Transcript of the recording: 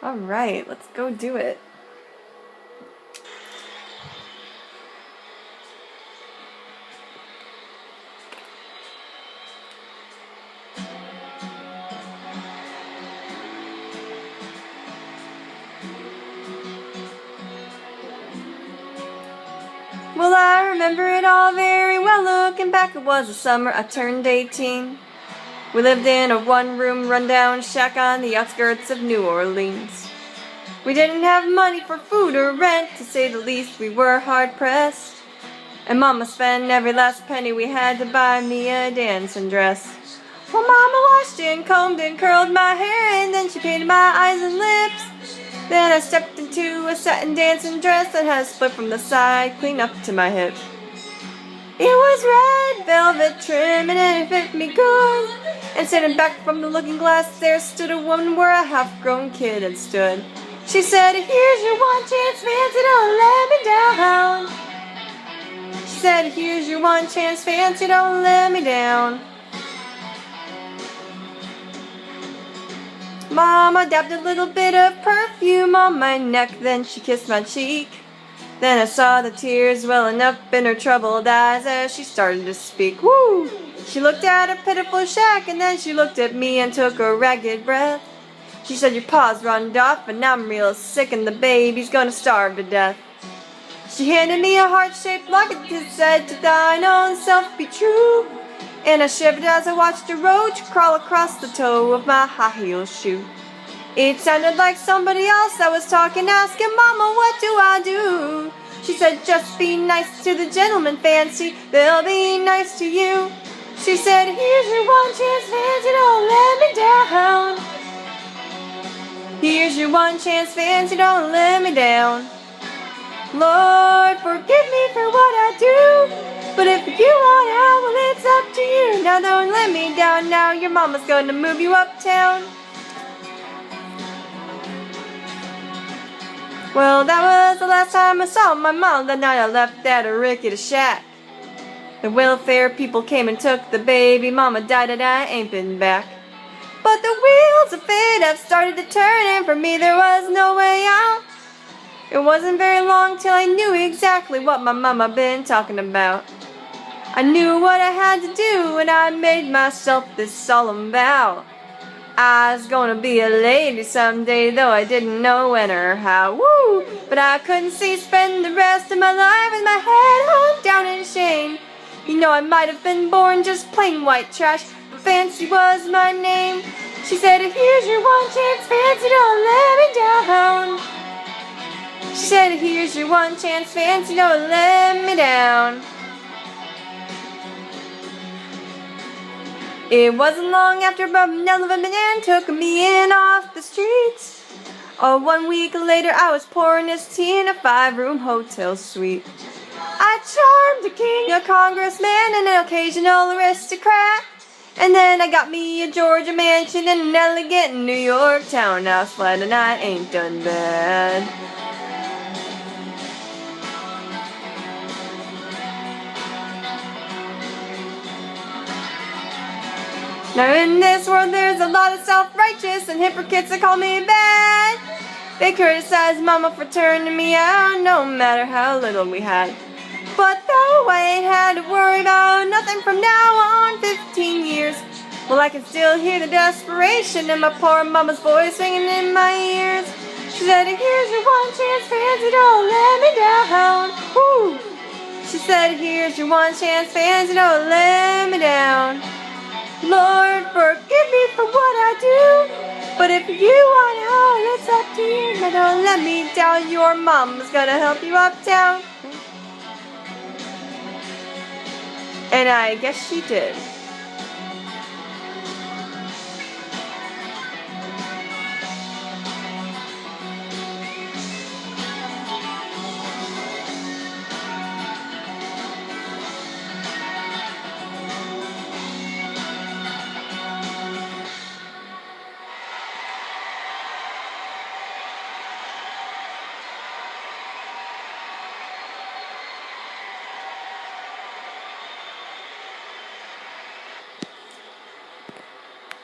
Alright, let's go do it. Well, I remember it all very well. Looking back, it was the summer I turned 18. We lived in a one-room rundown shack on the outskirts of New Orleans. We didn't have money for food or rent, to say the least. We were hard-pressed, and Mama spent every last penny we had to buy me a dancing dress. Well, Mama washed and combed and curled my hair, and then she painted my eyes and lips. Then I stepped into a satin dancing dress that had a split from the side, clean up to my hip. It was red velvet trim and it fit me good. And standing back from the looking glass, there stood a woman where a half-grown kid had stood. She said, "Here's your one chance, fancy, don't let me down." She said, "Here's your one chance, fancy, don't let me down." Mama dabbed a little bit of perfume on my neck, then she kissed my cheek. Then I saw the tears welling up in her troubled eyes as she started to speak. Woo! She looked at her pitiful shack, and then she looked at me and took a ragged breath. She said, "Your pa's runned off, and I'm real sick, and the baby's gonna starve to death." She handed me a heart-shaped locket that said, "To thine own self be true." And I shivered as I watched a roach crawl across the toe of my high-heel shoe. It sounded like somebody else that was talking, asking, "Mama, what do I do?" She said, "Just be nice to the gentlemen, fancy, they'll be nice to you." She said, "Here's your one chance, fancy, don't let me down." Here's your one chance, fancy, don't let me down. Lord, forgive me for what I do, but if you want out, well, it's up to you. Now don't let me down, now your mama's gonna move you uptown. Well, that was the last time I saw my mom, the night I left that rickety shack. The welfare people came and took the baby. Mama died and I ain't been back. But the wheels of fate have started to turn, and for me there was no way out. It wasn't very long till I knew exactly what my mama been talking about. I knew what I had to do, and I made myself this solemn vow. I was gonna be a lady someday, though I didn't know when or how. Woo! But I couldn't see spend the rest of my life with my head hung down in shame. You know, I might have been born just plain white trash, but Fancy was my name. She said, "Here's your one chance, Fancy, don't let me down." She said, "Here's your one chance, Fancy, don't let me down." It wasn't long after a benevolent man took me in off the streets. Oh, 1 week later I was pouring his tea in a 5-room hotel suite. I charmed a king, a congressman, and an occasional aristocrat. And then I got me a Georgia mansion and an elegant New York townhouse flat, and I ain't done bad. Now in this world there's a lot of self-righteous and hypocrites that call me bad. They criticize Mama for turning me out, no matter how little we had. But though I ain't had to worry about nothing from now on 15 years, well, I can still hear the desperation in my poor mama's voice ringing in my ears. She said, "Here's your one chance, Fancy, don't let me down." Woo! She said, "Here's your one chance, Fancy, don't let me down." Lord, forgive me for what I do, but if you want out, it's up to you. Now don't let me down, your mom's gonna help you uptown. And I guess she did.